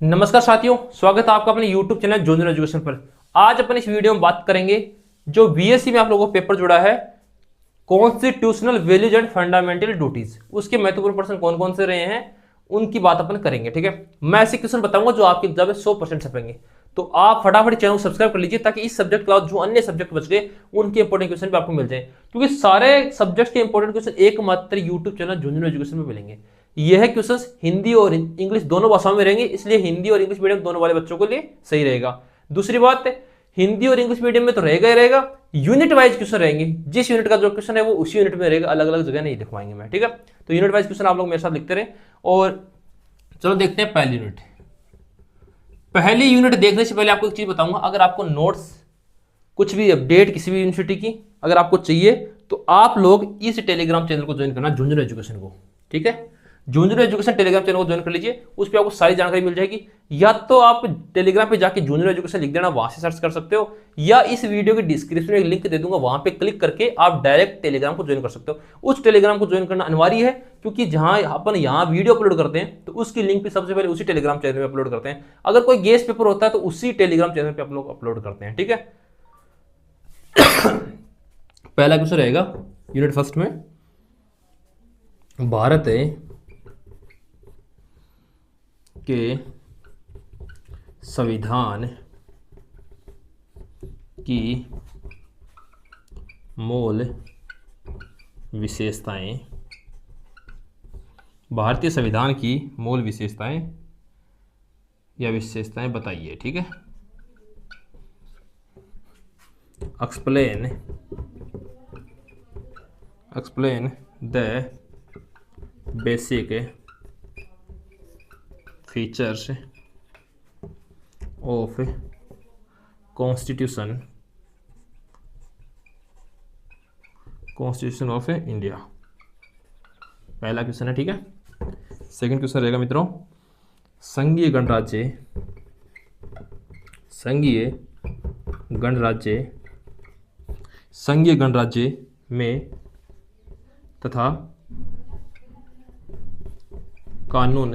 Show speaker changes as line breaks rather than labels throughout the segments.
नमस्कार साथियों, स्वागत है आपका अपने YouTube चैनल जूनियर एजुकेशन पर। आज अपन इस वीडियो में बात करेंगे जो बीएससी में आप लोगों को पेपर जुड़ा है, constitutional values and fundamental duties, उसके महत्वपूर्ण प्रश्न कौन कौन से रहे हैं उनकी बात अपन करेंगे। ठीक है, मैं ऐसे क्वेश्चन बताऊंगा जो आपके एग्जाम में 100% छपेंगे। तो आप फटाफट चैनल को सब्सक्राइब कर लीजिए ताकि इस सब्जेक्ट के बाद जो अन्य सब्जेक्ट बच गए उनके इंपॉर्टेंट क्वेश्चन भी आपको मिल जाए, क्योंकि सारे सब्जेक्ट के इंपॉर्टेंट क्वेश्चन एकमात्र यूट्यूब चैनल जूनियर एजुकेशन में मिलेंगे। यह क्वेश्चन हिंदी और इंग्लिश दोनों भाषाओं में रहेंगे, इसलिए हिंदी और इंग्लिश मीडियम दोनों वाले बच्चों के लिए सही रहेगा। दूसरी बात, हिंदी और इंग्लिश मीडियम में तो रहेगा ही रहेगा, यूनिट वाइज क्वेश्चन रहेंगे। जिस यूनिट का जो क्वेश्चन है वो उसी यूनिट में रहेगा, अलग अलग जगह नहीं लिखवाएंगे मैं। ठीक है, तो यूनिट वाइज क्वेश्चन आप लोग मेरे साथ लिखते रहे। और चलो देखते हैं पहली यूनिट। पहली यूनिट देखने से पहले आपको एक चीज बताऊंगा, अगर आपको नोट्स कुछ भी अपडेट किसी भी यूनिवर्सिटी की अगर आपको चाहिए तो आप लोग इस टेलीग्राम चैनल को ज्वाइन करना, जूनियर एजुकेशन को। ठीक है, जूनियर एजुकेशन टेलीग्राम चैनल को ज्वाइन कर लीजिए, उस पर आपको सारी जानकारी मिल जाएगी। या तो आप टेलीग्राम पे जाके जूनियर एजुकेशन लिख देना, वहां से सर्च कर सकते हो, या इस वीडियो के डिस्क्रिप्शन में एक लिंक दे दूंगा, वहां पे क्लिक करके आप डायरेक्ट टेलीग्राम को ज्वाइन कर सकते हो। उस टेलीग्राम को ज्वाइन करना अनिवार्य है, क्योंकि जहां अपन यहाँ वीडियो अपलोड करते हैं तो उसकी लिंक भी सबसे पहले उसी टेलीग्राम चैनल में अपलोड करते हैं। अगर कोई गेस्ट पेपर होता है तो उसी टेलीग्राम चैनल पर आप लोग अपलोड करते हैं। ठीक है, पहला क्वेश्चन रहेगा यूनिट फर्स्ट में, भारत के संविधान की मूल विशेषताएं, भारतीय संविधान की मूल विशेषताएं या विशेषताएं बताइए। ठीक है, explain the basic features of constitution of India. पहला क्वेश्चन है। ठीक है, सेकंड क्वेश्चन रहेगा मित्रों, संघीय गणराज्य में तथा कानून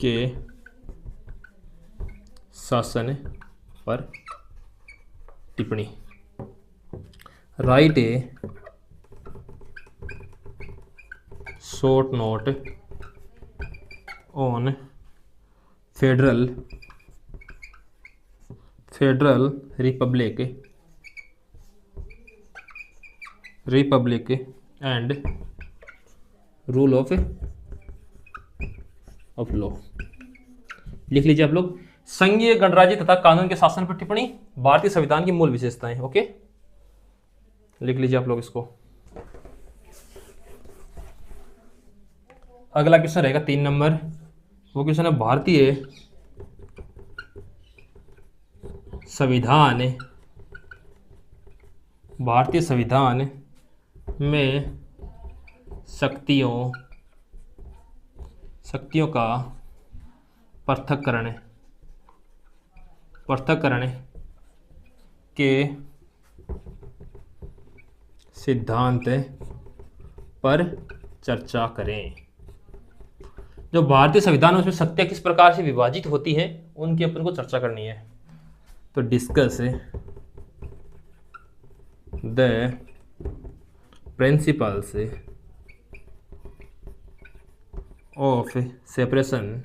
के शासन पर टिप्पणी। Right A short note on federal Republic and rule of law. लिख लीजिए आप लोग, संघीय गणराज्य तथा कानून के शासन पर टिप्पणी, भारतीय संविधान की मूल विशेषताएं। ओके, लिख लीजिए आप लोग इसको। अगला क्वेश्चन रहेगा 3 नंबर, वो क्वेश्चन है भारतीय संविधान में शक्तियों का पृथक्करण के सिद्धांत पर चर्चा करें। जो भारतीय संविधान है उसमें शक्तियां किस प्रकार से विभाजित होती हैं उनकी अपन को चर्चा करनी है। तो discuss the principles of separation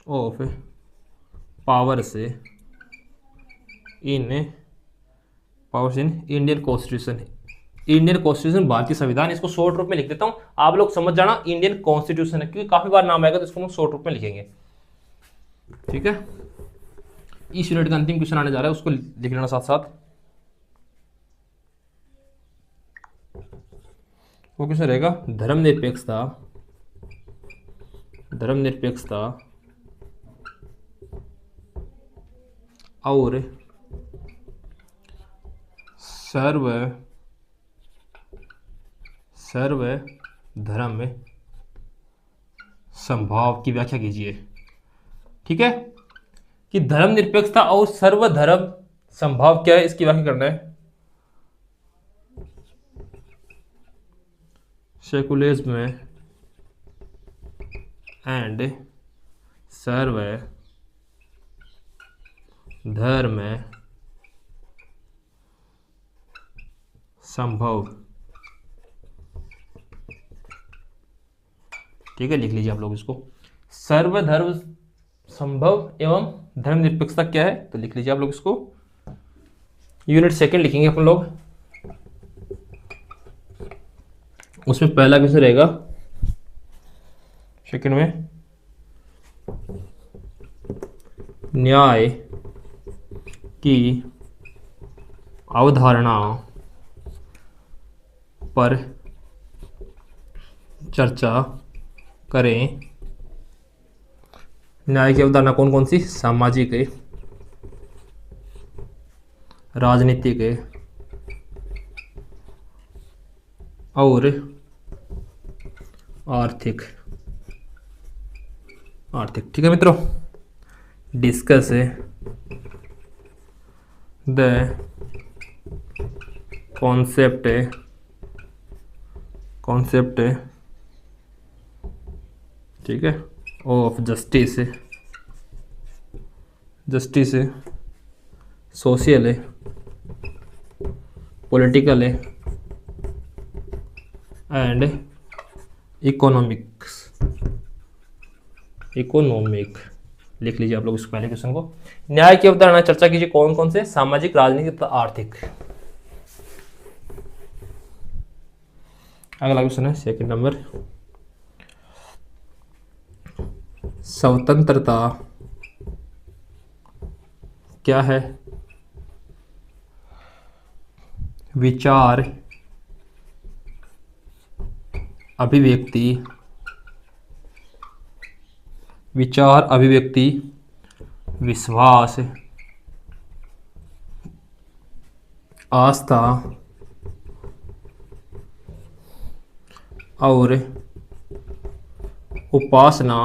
of powers in Indian constitution, भारतीय संविधान। इसको शॉर्ट रूप में लिख देता हूं, आप लोग समझ जाना इंडियन कॉन्स्टिट्यूशन है, क्योंकि काफी बार नाम आएगा तो इसको हम शॉर्ट रूप में लिखेंगे। ठीक है, इस यूनिट का अंतिम क्वेश्चन आने जा रहा है, उसको लिख लेना साथ साथ। वो क्वेश्चन रहेगा धर्मनिरपेक्षता और सर्वधर्म संभाव की व्याख्या कीजिए। ठीक है, कि धर्मनिरपेक्षता और सर्वधर्म संभाव क्या है, इसकी व्याख्या करना है। सेकुलरिज्म एंड सर्व धर्म संभव। ठीक है, लिख लीजिए आप लोग इसको। सर्वधर्म संभव एवं धर्मनिरपेक्षता क्या है, तो लिख लीजिए आप लोग इसको। यूनिट सेकंड लिखेंगे अपन लोग। उसमें पहला क्वेश्चन रहेगा सेकंड में, न्याय की अवधारणा पर चर्चा करें। न्याय की अवधारणा कौन कौन सी, सामाजिक, राजनीतिक और आर्थिक। ठीक है मित्रों, डिस्कस द कॉन्सेप्ट ठीक है of justice social political and economic. लिख लीजिए आप लोग इस पहले क्वेश्चन को। न्याय की अवधारणा चर्चा कीजिए कौन कौन से, सामाजिक, राजनीतिक तथा आर्थिक। अगला क्वेश्चन है सेकंड नंबर, स्वतंत्रता क्या है, विचार अभिव्यक्ति विश्वास आस्था और उपासना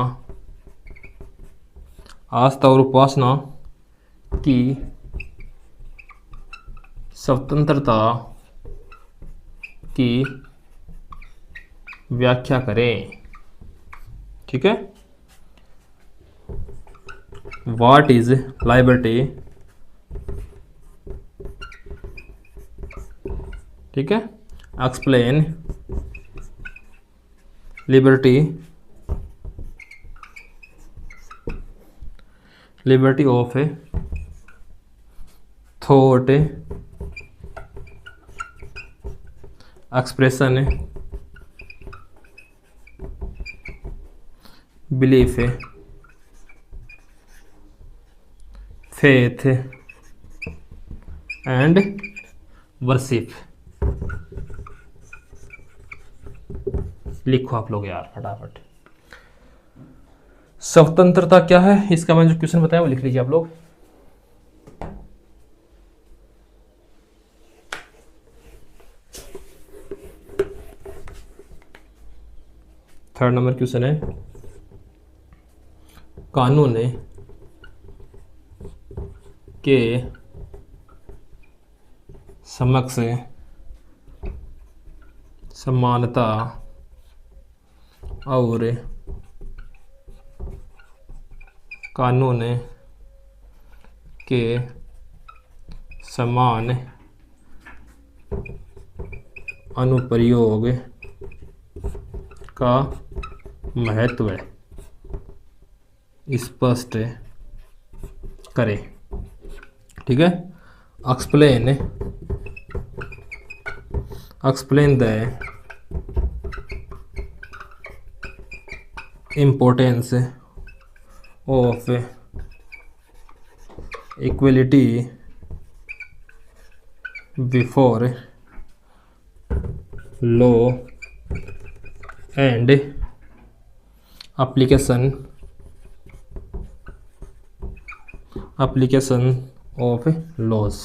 की स्वतंत्रता की व्याख्या करें। ठीक है, व्हाट इज लिबर्टी। ठीक है, explain liberty of thought, expression, belief, faith and worship. लिखो आप लोग यार फटाफट। स्वतंत्रता क्या है, इसका मैंने जो क्वेश्चन बताया वो लिख लीजिए आप लोग। थर्ड नंबर क्वेश्चन है, कानून के समक्ष समानता और कानून के समान अनुप्रयोग का महत्व स्पष्ट करें। ठीक है, explain the importance of equality before law and application of laws.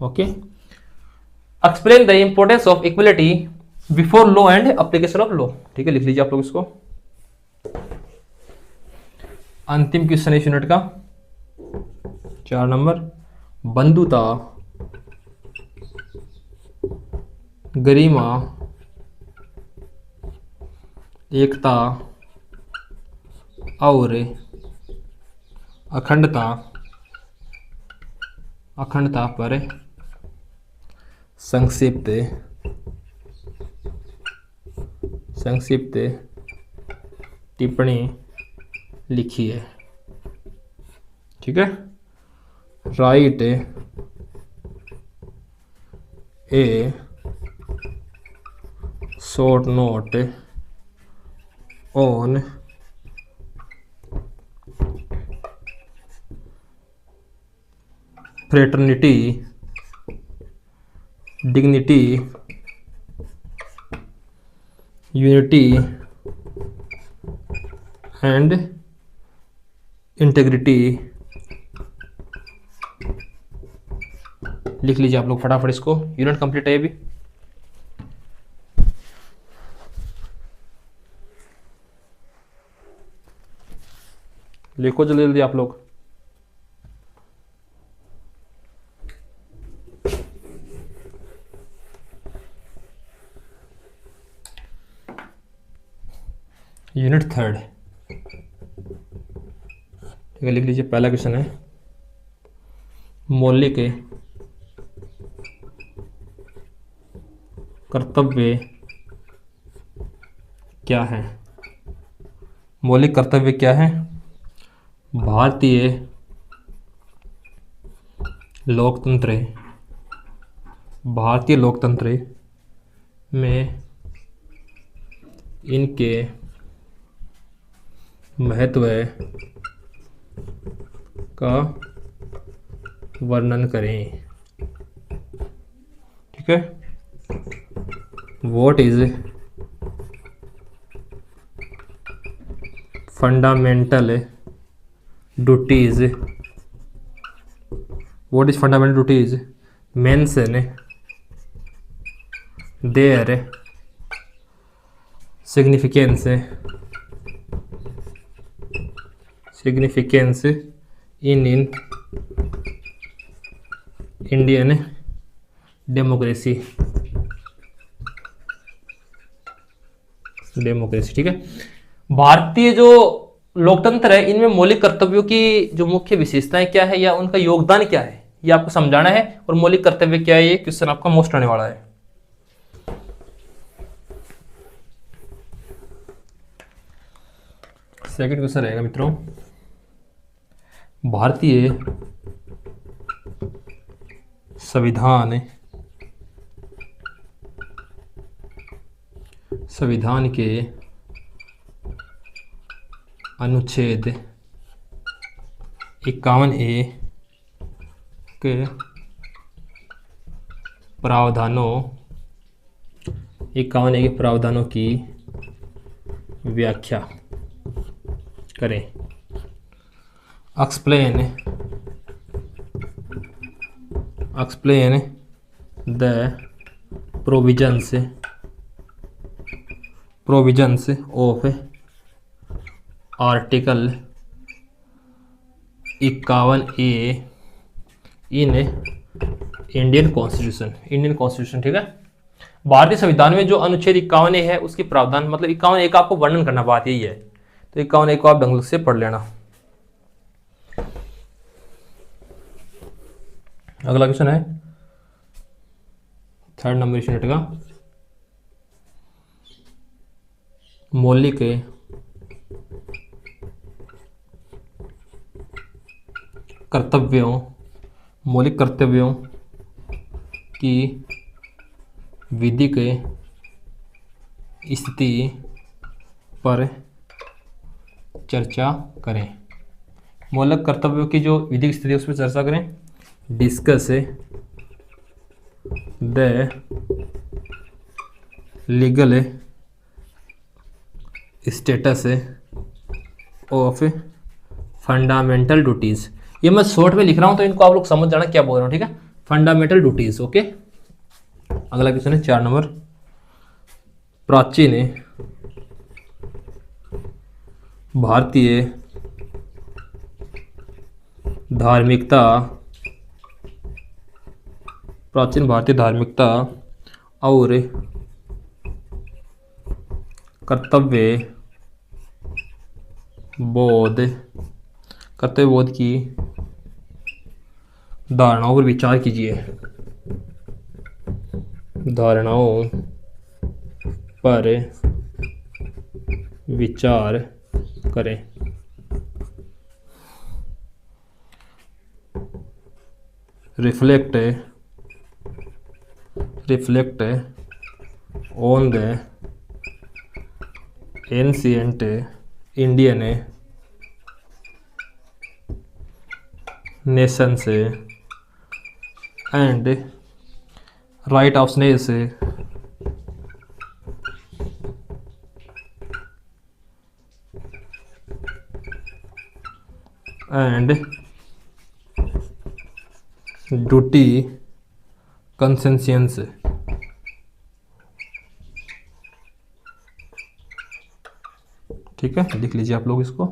Okay, explain the importance of equality before law and application of law. ठीक है, लिख लीजिए आप लोग इसको। अंतिम क्वेश्चन इस यूनिट का 4 नंबर, बंधुता, गरिमा एकता और अखंडता पर संक्षिप्त टिप्पणी लिखी है। ठीक है, right A short note on fraternity, dignity, unity and integrity. लिख लीजिए आप लोग फटाफट इसको, यूनिट कंप्लीट है अभी। लिखो जल्दी जल्दी आप लोग। यूनिट 3, ठीक है, लिख लीजिए। पहला क्वेश्चन है, मौलिक कर्तव्य क्या है? मौलिक कर्तव्य क्या है? भारतीय लोकतंत्र में इनके महत्व का वर्णन करें। ठीक है, what is fundamental duties, mention their significance in Indian democracy. ठीक है, भारतीय जो लोकतंत्र है इनमें मौलिक कर्तव्यों की जो मुख्य विशेषताएं क्या है या उनका योगदान क्या है, ये आपको समझाना है। और मौलिक कर्तव्य क्या है, ये क्वेश्चन आपका मोस्ट आने वाला है। सेकंड क्वेश्चन रहेगा मित्रों, भारतीय संविधान के अनुच्छेद 51A के प्रावधानों की व्याख्या करें। Explain the provisions of article 51A in Indian constitution. ठीक है, भारतीय संविधान में जो अनुच्छेद 51A है उसके प्रावधान, मतलब 51A का आपको वर्णन करना, बात यही है। तो 51A को आप ढंग से पढ़ लेना। अगला क्वेश्चन है 3rd नंबर यूनिट का, मौलिक कर्तव्यों की विधिक स्थिति पर चर्चा करें। मौलिक कर्तव्यों की जो विधिक स्थिति है उस पर चर्चा करें। Discuss the legal status of fundamental duties. ये मैं शॉर्ट में लिख रहा हूं तो इनको आप लोग समझ जाना क्या बोल रहा हूं। ठीक है, फंडामेंटल ड्यूटीज। ओके, अगला क्वेश्चन है 4 नंबर, प्राचीन भारतीय धार्मिकता और कर्तव्य बोध की धारणाओं पर विचार कीजिए। धारणाओं पर विचार करें। Reflect on the ancient Indian nations and righteousness and duty consciousness. ठीक है, लिख लीजिए आप लोग इसको।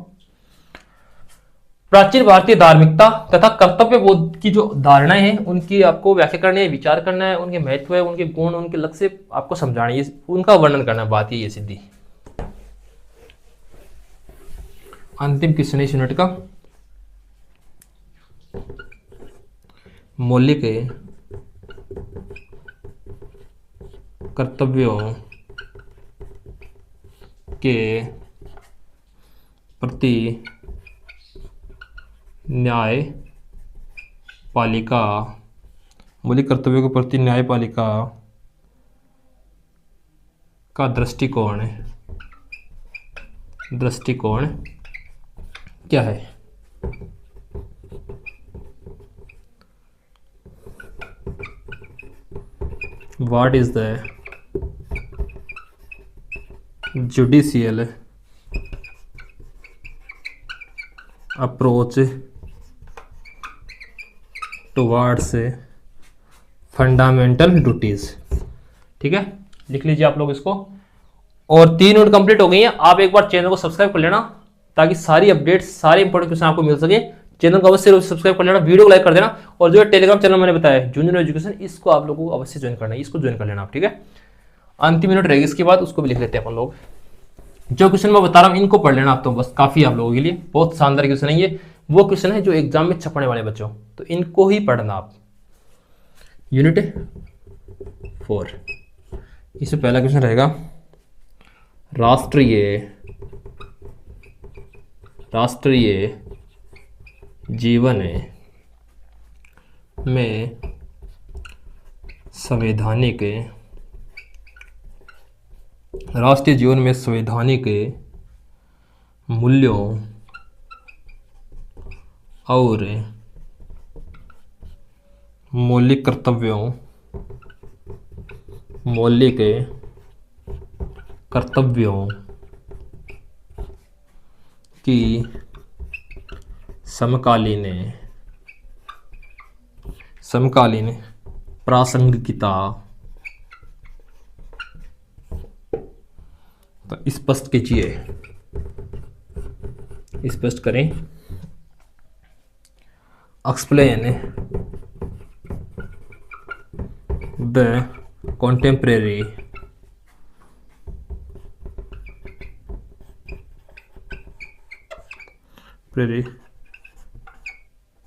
प्राचीन भारतीय धार्मिकता तथा कर्तव्य बोध की जो धारणाएं हैं उनकी आपको व्याख्या करनी है, विचार करना है, उनके महत्व है, उनके गुण, उनके लक्ष्य आपको समझाना है, उनका वर्णन करना है। बात ये सीधी। अंतिम क्वेश्चन इस यूनिट का, मौलिक कर्तव्यों के प्रति न्यायपालिका, मौलिक कर्तव्यों के प्रति न्यायपालिका का दृष्टिकोण क्या है? What is the judicial approach towards fundamental duties? ठीक है, लिख लीजिए आप लोग इसको। और 3 यूनिट कंप्लीट हो गई हैं। आप एक बार चैनल को सब्सक्राइब कर लेना ताकि सारी अपडेट्स, सारे इंपॉर्टेंट क्वेश्चन आपको मिल सके। चैनल को अवश्य सब्सक्राइब कर लेना, वीडियो को लाइक कर देना, और जो टेलीग्राम चैनल मैंने बताया जूनियर एजुकेशन, इसको आप लोगों को अवश्य ज्वाइन करना है, इसको ज्वाइन कर लेना आप। ठीक है, अंतिम यूनिट रहेगी इसके बाद, उसको भी लिख लेते हैं अपन लोग। जो क्वेश्चन मैं बता रहा हूँ इनको पढ़ लेना आप, तो बस काफी आप लोगों के लिए। बहुत शानदार क्वेश्चन है ये, वो क्वेश्चन है जो एग्जाम में छपने वाले बच्चों, तो इनको ही पढ़ना आप। यूनिट 4, इससे पहला क्वेश्चन रहेगा राष्ट्रीय जीवन में संवैधानिक मूल्यों और मौलिक कर्तव्यों की समकालीन प्रासंगिकता तो स्पष्ट कीजिए, स्पष्ट करें। Explain the contemporary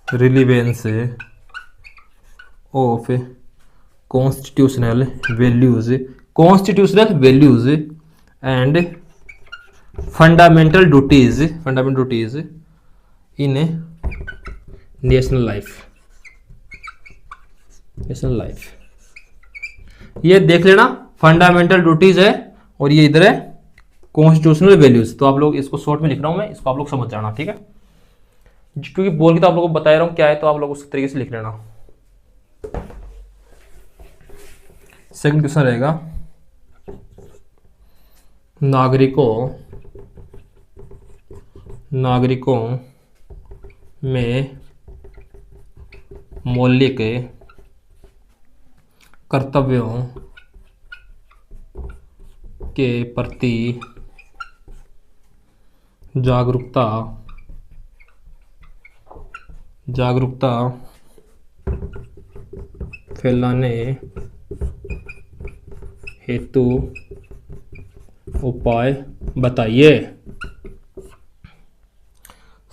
relevance of constitutional values and fundamental duties in national life। ये देख लेना, फंडामेंटल ड्यूटीज है और ये इधर है कॉन्स्टिट्यूशनल वैल्यूज। तो आप लोग इसको शॉर्ट में लिख रहा हूं मैं, इसको आप लोग समझ जाना। ठीक है, क्योंकि बोल के तो आप लोगों को बता रहा हूं क्या है, तो आप लोग उस तरीके से लिख लेना। सेकंड क्वेश्चन रहेगा नागरिकों में मौलिक कर्तव्यों के प्रति जागरूकता फैलाने हेतु उपाय बताइए।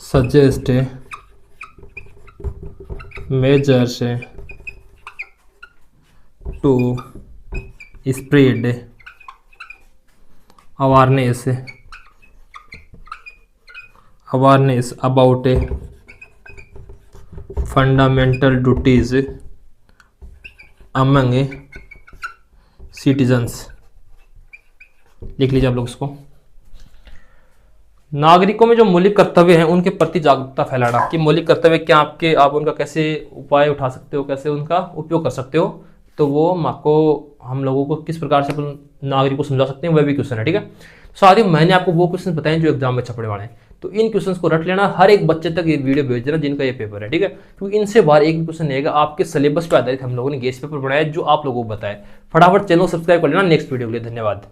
Suggest measures to spread awareness about fundamental duties among citizens. लिख लीजिए आप लोग इसको। नागरिकों में जो मौलिक कर्तव्य हैं उनके प्रति जागरूकता फैलाना कि मौलिक कर्तव्य क्या आपके, आप उनका कैसे उपाय उठा सकते हो, कैसे उनका उपयोग कर सकते हो। तो वो आपको, हम लोगों को किस प्रकार से अपन नागरिक को समझा सकते हैं, वह भी क्वेश्चन है। ठीक है, साथ ही मैंने आपको वो क्वेश्चन बताए जो एग्जाम में छपने वाले हैं। तो इन क्वेश्चंस को रट लेना, हर एक बच्चे तक ये वीडियो भेज देना जिनका ये पेपर है। ठीक है, क्योंकि इनसे बाहर एक भी क्वेश्चन नहीं आएगा। आपके सिलेबस पर आधारित हम लोगों ने गेस्ट पेपर बनाया जो आप लोगों को बताया। फटाफट चैनल सब्सक्राइब कर लेना नेक्स्ट वीडियो के लिए। धन्यवाद।